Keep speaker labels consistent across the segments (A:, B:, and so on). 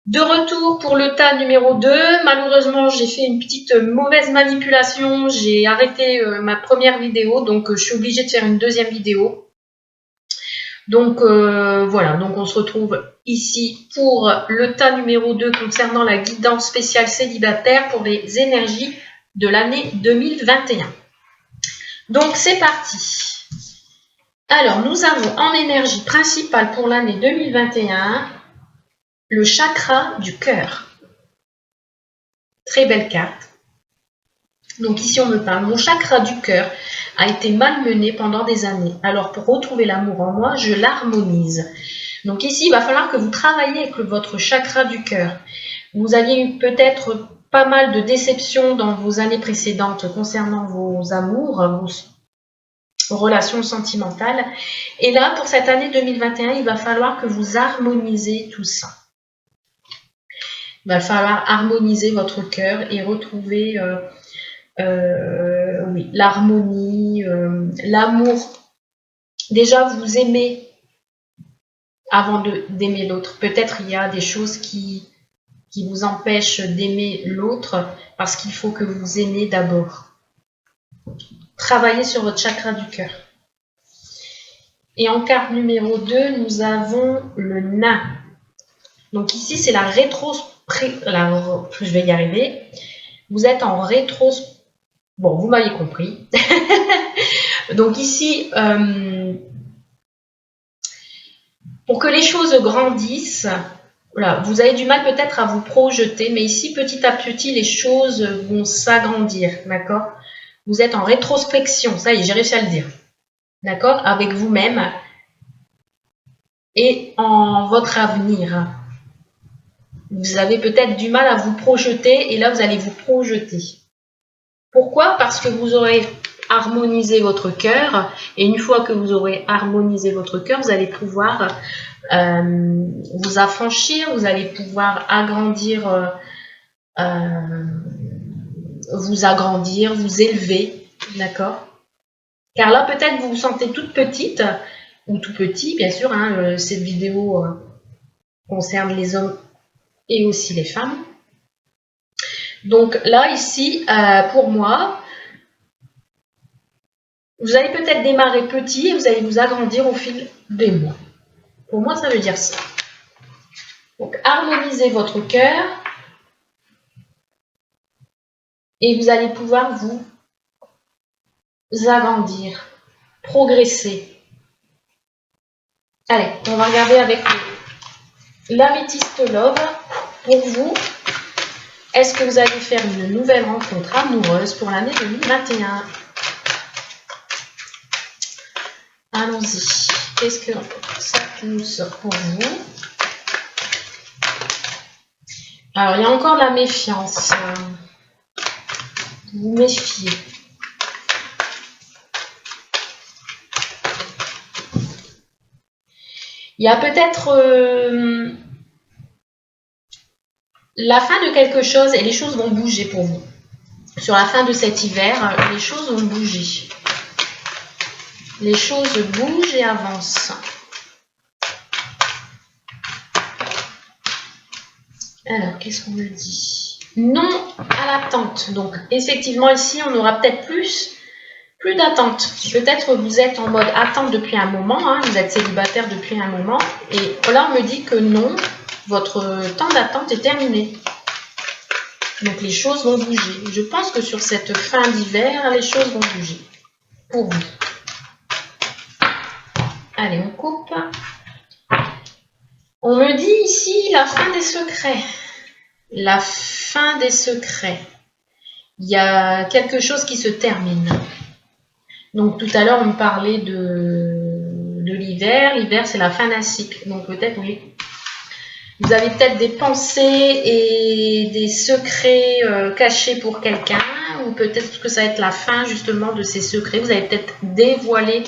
A: De retour pour le tas numéro 2. Malheureusement, j'ai fait une petite mauvaise manipulation. J'ai arrêté ma première vidéo, donc je suis obligée de faire une deuxième vidéo. Donc voilà, donc on se retrouve ici pour le tas numéro 2 concernant la guidance spéciale célibataire pour les énergies de l'année 2021. Donc c'est parti. Alors nous avons en énergie principale pour l'année 2021 le chakra du cœur. Très belle carte. Donc ici on me parle, mon chakra du cœur a été malmené pendant des années. Alors pour retrouver l'amour en moi, je l'harmonise. Donc ici, il va falloir que vous travaillez avec votre chakra du cœur. Vous aviez eu peut-être pas mal de déceptions dans vos années précédentes concernant vos amours, vos relations sentimentales. Et là, pour cette année 2021, il va falloir que vous harmonisez tout ça. Il va falloir harmoniser votre cœur et retrouver oui, l'harmonie, l'amour. Déjà, vous aimez avant d'aimer l'autre. Peut-être il y a des choses qui vous empêchent d'aimer l'autre parce qu'il faut que vous aimez d'abord. Travaillez sur votre chakra du cœur. Et en carte numéro 2, nous avons le nain. Donc ici, c'est la je vais y arriver. Vous êtes en rétro... Bon, vous m'avez compris. Donc ici, pour que les choses grandissent, voilà, vous avez du mal peut-être à vous projeter, mais ici, petit à petit, les choses vont s'agrandir, d'accord? Vous êtes en rétrospection, ça y est, j'ai réussi à le dire, d'accord? Avec vous-même et en votre avenir. Vous avez peut-être du mal à vous projeter et là, vous allez vous projeter. Pourquoi? Parce que vous aurez harmonisé votre cœur et une fois que vous aurez harmonisé votre cœur, vous allez pouvoir vous affranchir, vous allez pouvoir agrandir, vous élever, d'accord? Car là, peut-être vous vous sentez toute petite ou tout petit, bien sûr, hein, cette vidéo concerne les hommes et aussi les femmes. Donc là, ici, pour moi, vous allez peut-être démarrer petit et vous allez vous agrandir au fil des mois. Pour moi, ça veut dire ça. Donc, harmonisez votre cœur et vous allez pouvoir vous agrandir, progresser. Allez, on va regarder avec l'améthyste love. Pour vous, est-ce que vous allez faire une nouvelle rencontre amoureuse pour l'année 2021? Allons-y. Qu'est-ce que ça nous sort pour vous? Alors, il y a encore de la méfiance. Vous méfiez. Il y a peut-être la fin de quelque chose et les choses vont bouger pour vous. Sur la fin de cet hiver, les choses vont bouger. Les choses bougent et avancent. Alors, qu'est-ce qu'on me dit? Non à l'attente. Donc, effectivement, ici, on aura peut-être plus d'attente. Peut-être vous êtes en mode attente depuis un moment, hein, vous êtes célibataire depuis un moment, et là, on me dit que non, votre temps d'attente est terminé. Donc, les choses vont bouger. Je pense que sur cette fin d'hiver, les choses vont bouger. Pour vous. Allez, on coupe. On me dit ici la fin des secrets. La fin des secrets. Il y a quelque chose qui se termine. Donc tout à l'heure, on me parlait de l'hiver. L'hiver, c'est la fin d'un cycle. Donc peut-être, oui. Vous avez peut-être des pensées et des secrets cachés pour quelqu'un. Ou peut-être que ça va être la fin justement de ces secrets. Vous allez peut-être dévoiler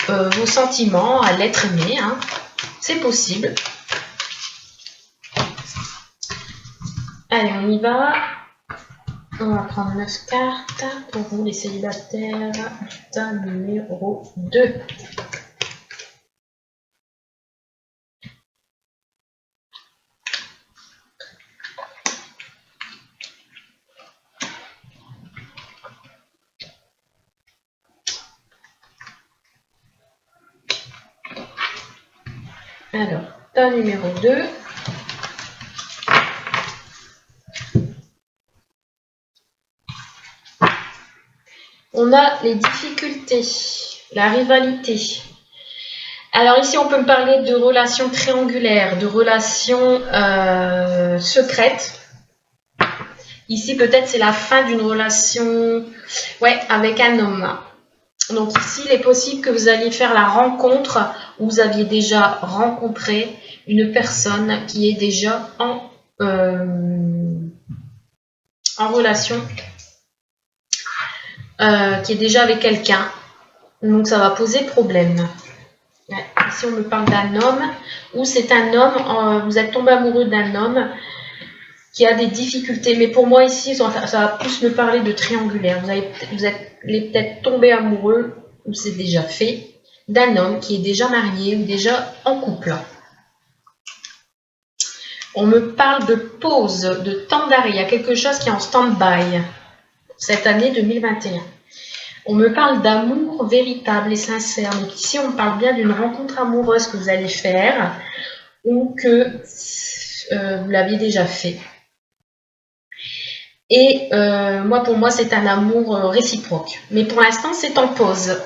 A: vos sentiments à l'être aimé. Hein. C'est possible. Allez, on y va. On va prendre 9 cartes pour vous, les célibataires. Putain, numéro 2. Alors, tas numéro 2. On a les difficultés, la rivalité. Alors ici, on peut me parler de relations triangulaires, de relations secrètes. Ici, peut-être, c'est la fin d'une relation avec un homme. Donc ici, il est possible que vous alliez faire la rencontre où vous aviez déjà rencontré une personne qui est déjà en relation, qui est déjà avec quelqu'un. Donc ça va poser problème. Ici, on me parle d'un homme, ou c'est un homme, vous êtes tombé amoureux d'un homme qui a des difficultés. Mais pour moi, ici, ça va plus me parler de triangulaire. Vous êtes peut-être tombé amoureux, ou c'est déjà fait, d'un homme qui est déjà marié ou déjà en couple. On me parle de pause, de temps d'arrêt. Il y a quelque chose qui est en stand-by cette année 2021. On me parle d'amour véritable et sincère. Donc ici, on parle bien d'une rencontre amoureuse que vous allez faire ou que vous l'aviez déjà fait. Et pour moi, c'est un amour réciproque. Mais pour l'instant, c'est en pause.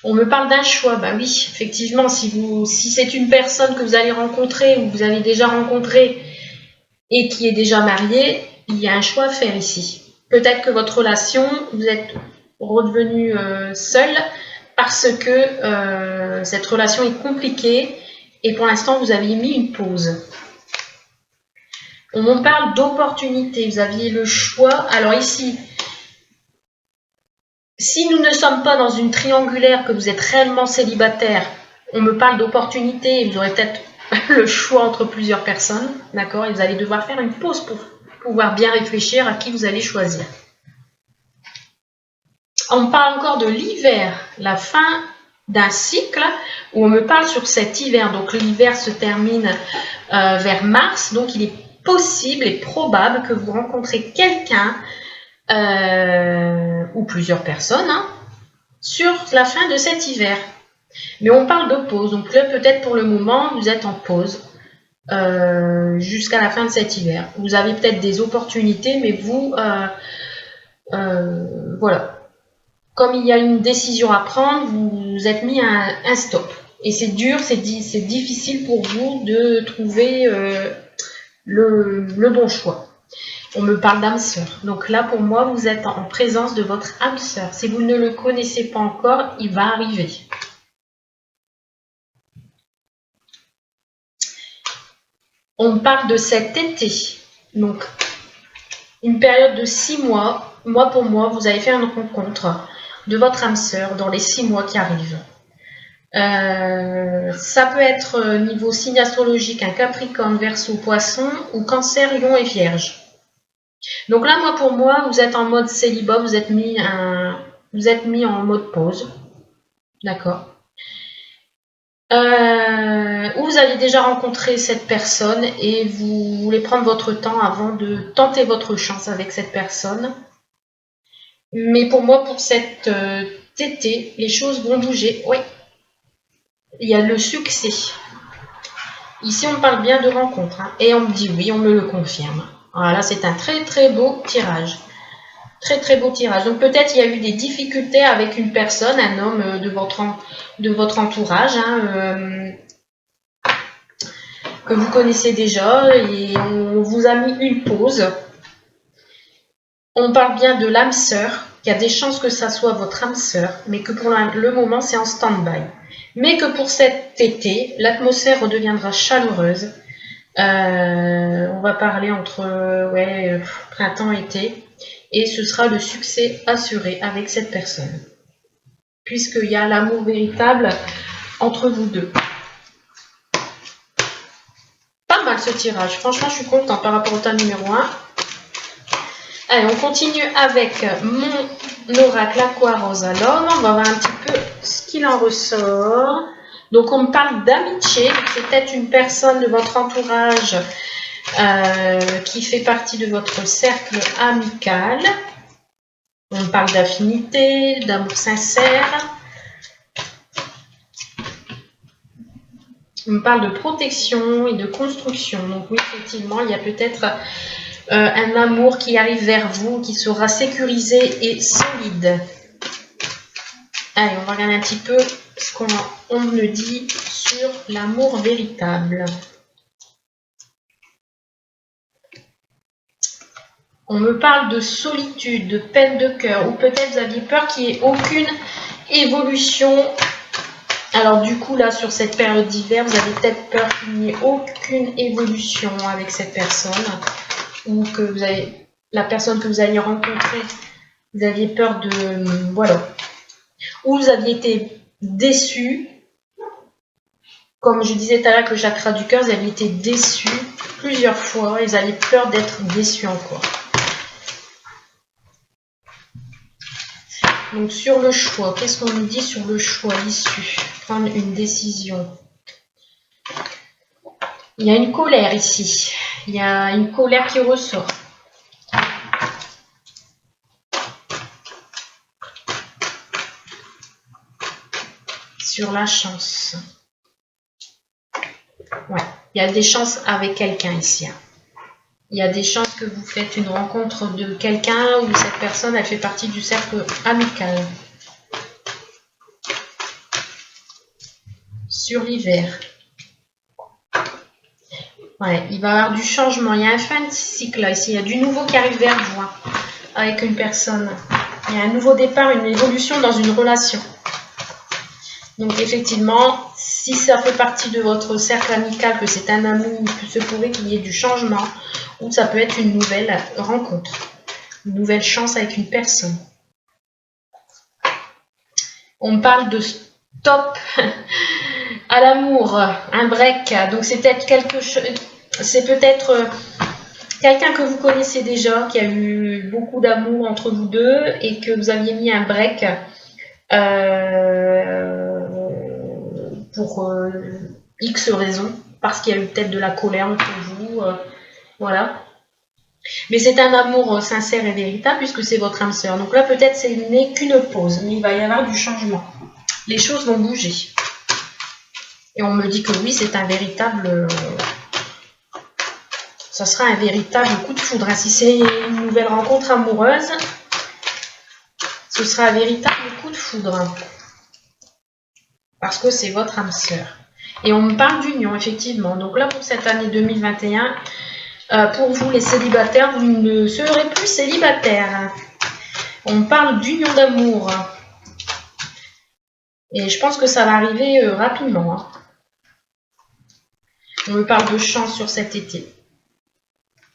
A: On me parle d'un choix. Ben oui, effectivement, si c'est une personne que vous allez rencontrer ou que vous avez déjà rencontré et qui est déjà mariée, il y a un choix à faire ici. Peut-être que votre relation, vous êtes redevenu seul parce que cette relation est compliquée et pour l'instant, vous avez mis une pause. On me parle d'opportunité. Vous aviez le choix. Alors ici, si nous ne sommes pas dans une triangulaire, que vous êtes réellement célibataire, on me parle d'opportunité et vous aurez peut-être le choix entre plusieurs personnes, d'accord? Et vous allez devoir faire une pause pour pouvoir bien réfléchir à qui vous allez choisir. On parle encore de l'hiver, la fin d'un cycle, où on me parle sur cet hiver. Donc l'hiver se termine vers mars, donc il est possible et probable que vous rencontrez quelqu'un ou plusieurs personnes sur la fin de cet hiver. Mais on parle de pause, donc là peut-être pour le moment vous êtes en pause jusqu'à la fin de cet hiver. Vous avez peut-être des opportunités, mais vous, voilà. Comme il y a une décision à prendre, vous êtes mis à un stop. Et c'est dur, c'est difficile pour vous de trouver le bon choix. On me parle d'âme sœur. Donc là, pour moi, vous êtes en présence de votre âme sœur. Si vous ne le connaissez pas encore, il va arriver. On me parle de cet été. Donc, une période de 6 mois. Mois pour mois, vous allez faire une rencontre de votre âme sœur dans les 6 mois qui arrivent. Ça peut être niveau signe astrologique, un Capricorne, Verseau, Poisson, ou Cancer, Lion et Vierge. Donc là, pour moi, vous êtes en mode célibat, vous êtes mis en mode pause. D'accord. Ou vous avez déjà rencontré cette personne et vous voulez prendre votre temps avant de tenter votre chance avec cette personne. Mais pour moi, pour cet été, les choses vont bouger. Oui. Il y a le succès. Ici, on parle bien de rencontre. Et on me dit oui, on me le confirme. Voilà, c'est un très très beau tirage. Très très beau tirage. Donc peut-être il y a eu des difficultés avec une personne, un homme de votre entourage, que vous connaissez déjà, et on vous a mis une pause. On parle bien de l'âme sœur, qu'il y a des chances que ça soit votre âme sœur, mais que pour le moment c'est en stand-by. Mais que pour cet été, l'atmosphère redeviendra chaleureuse. On va parler entre printemps et été. Et ce sera le succès assuré avec cette personne. Puisqu'il y a l'amour véritable entre vous deux. Pas mal ce tirage. Franchement, je suis contente par rapport au tas numéro 1. Allez, on continue avec mon oracle Aquarose à l'homme. On va voir un petit peu ce qu'il en ressort. Donc, on me parle d'amitié. C'est peut-être une personne de votre entourage qui fait partie de votre cercle amical. On parle d'affinité, d'amour sincère. On me parle de protection et de construction. Donc oui, effectivement, il y a peut-être un amour qui arrive vers vous, qui sera sécurisé et solide. Allez, on va regarder un petit peu ce qu'on me dit sur l'amour véritable. On me parle de solitude, de peine de cœur, ou peut-être vous aviez peur qu'il n'y ait aucune évolution. Alors du coup, là, sur cette période d'hiver, vous avez peut-être peur qu'il n'y ait aucune évolution avec cette personne, ou que vous avez la personne que vous alliez rencontrer, vous aviez peur de... Voilà. Ou vous aviez été déçu. Comme je disais tout à l'heure que le chakra du cœur, vous aviez été déçu plusieurs fois et vous avez peur d'être déçu encore. Donc sur le choix, qu'est-ce qu'on nous dit sur le choix, l'issue? Prendre une décision. Il y a une colère ici. Il y a une colère qui ressort. Sur la chance. Ouais, il y a des chances avec quelqu'un ici. Il y a des chances que vous faites une rencontre de quelqu'un où cette personne, elle fait partie du cercle amical. Sur l'hiver. Ouais, il va y avoir du changement. Il y a un fin de cycle là, ici. Il y a du nouveau qui arrive vers vous avec une personne. Il y a un nouveau départ, une évolution dans une relation. Donc effectivement, si ça fait partie de votre cercle amical, que c'est un amour, il se pourrait qu'il y ait du changement, ou ça peut être une nouvelle rencontre, une nouvelle chance avec une personne. On parle de stop à l'amour, un break. Donc c'est peut-être quelque chose, c'est peut-être quelqu'un que vous connaissez déjà, qui a eu beaucoup d'amour entre vous deux et que vous aviez mis un break pour X raisons, parce qu'il y a eu peut-être de la colère entre vous, voilà. Mais c'est un amour sincère et véritable puisque c'est votre âme sœur. Donc là, peut-être ce n'est qu'une pause, mais il va y avoir du changement. Les choses vont bouger. Et on me dit que oui, c'est un véritable... ça sera un véritable coup de foudre. Si c'est une nouvelle rencontre amoureuse, ce sera un véritable coup de foudre. Parce que c'est votre âme sœur. Et on me parle d'union, effectivement. Donc là, pour cette année 2021, pour vous, les célibataires, vous ne serez plus célibataires. On me parle d'union d'amour. Et je pense que ça va arriver rapidement. On me parle de chance sur cet été.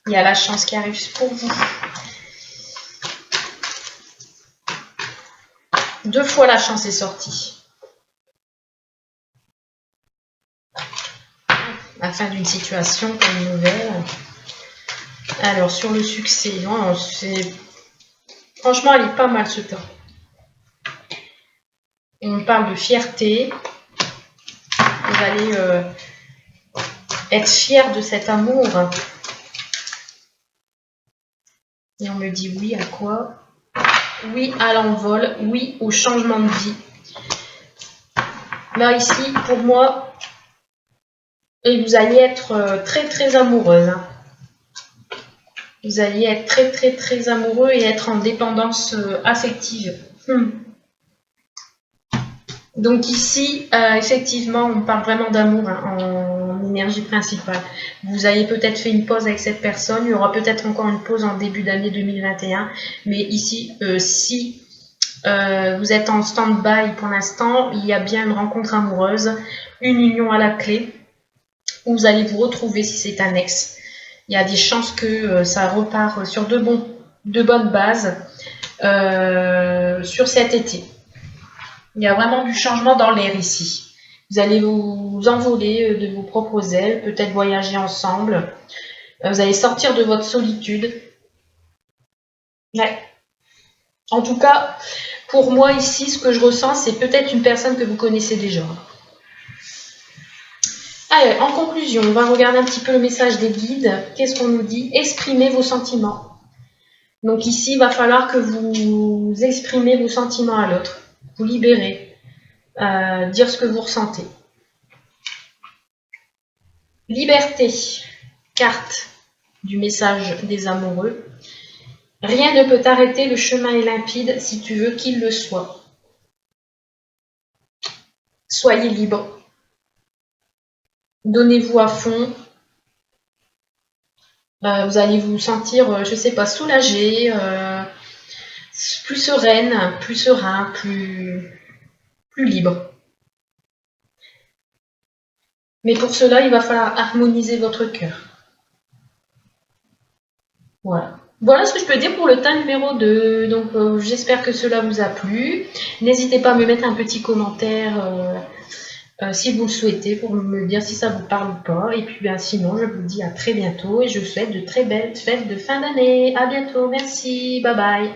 A: Il y a la chance qui arrive pour vous. 2 fois la chance est sortie. La fin d'une situation, une nouvelle. Alors, sur le succès, non, franchement, elle est pas mal ce temps. On parle de fierté. Vous allez être fier de cet amour. Et on me dit oui à quoi? Oui à l'envol, oui au changement de vie. Là, ici, pour moi, et vous allez être très très amoureuse. Vous allez être très très très amoureux et être en dépendance affective. Donc ici, effectivement, on parle vraiment d'amour en énergie principale. Vous avez peut-être fait une pause avec cette personne. Il y aura peut-être encore une pause en début d'année 2021. Mais ici, si vous êtes en stand-by pour l'instant, il y a bien une rencontre amoureuse, une union à la clé, où vous allez vous retrouver si c'est un ex. Il y a des chances que ça repart sur de bonnes bases sur cet été. Il y a vraiment du changement dans l'air ici. Vous allez vous envoler de vos propres ailes, peut-être voyager ensemble. Vous allez sortir de votre solitude. Ouais. En tout cas, pour moi ici, ce que je ressens, c'est peut-être une personne que vous connaissez déjà. Allez, en conclusion, on va regarder un petit peu le message des guides. Qu'est-ce qu'on nous dit? Exprimez vos sentiments. Donc ici, il va falloir que vous exprimez vos sentiments à l'autre. Vous libérez. Dire ce que vous ressentez. Liberté, carte du message des amoureux. Rien ne peut t'arrêter, le chemin est limpide si tu veux qu'il le soit. Soyez libre. Donnez-vous à fond. Vous allez vous sentir, je ne sais pas, soulagé, plus sereine, plus serein, plus libre. Mais pour cela, il va falloir harmoniser votre cœur. Voilà. Voilà ce que je peux dire pour le tas numéro 2. Donc, j'espère que cela vous a plu. N'hésitez pas à me mettre un petit commentaire si vous le souhaitez pour me dire si ça vous parle ou pas. Et puis, sinon, je vous dis à très bientôt et je vous souhaite de très belles fêtes de fin d'année. À bientôt. Merci. Bye bye.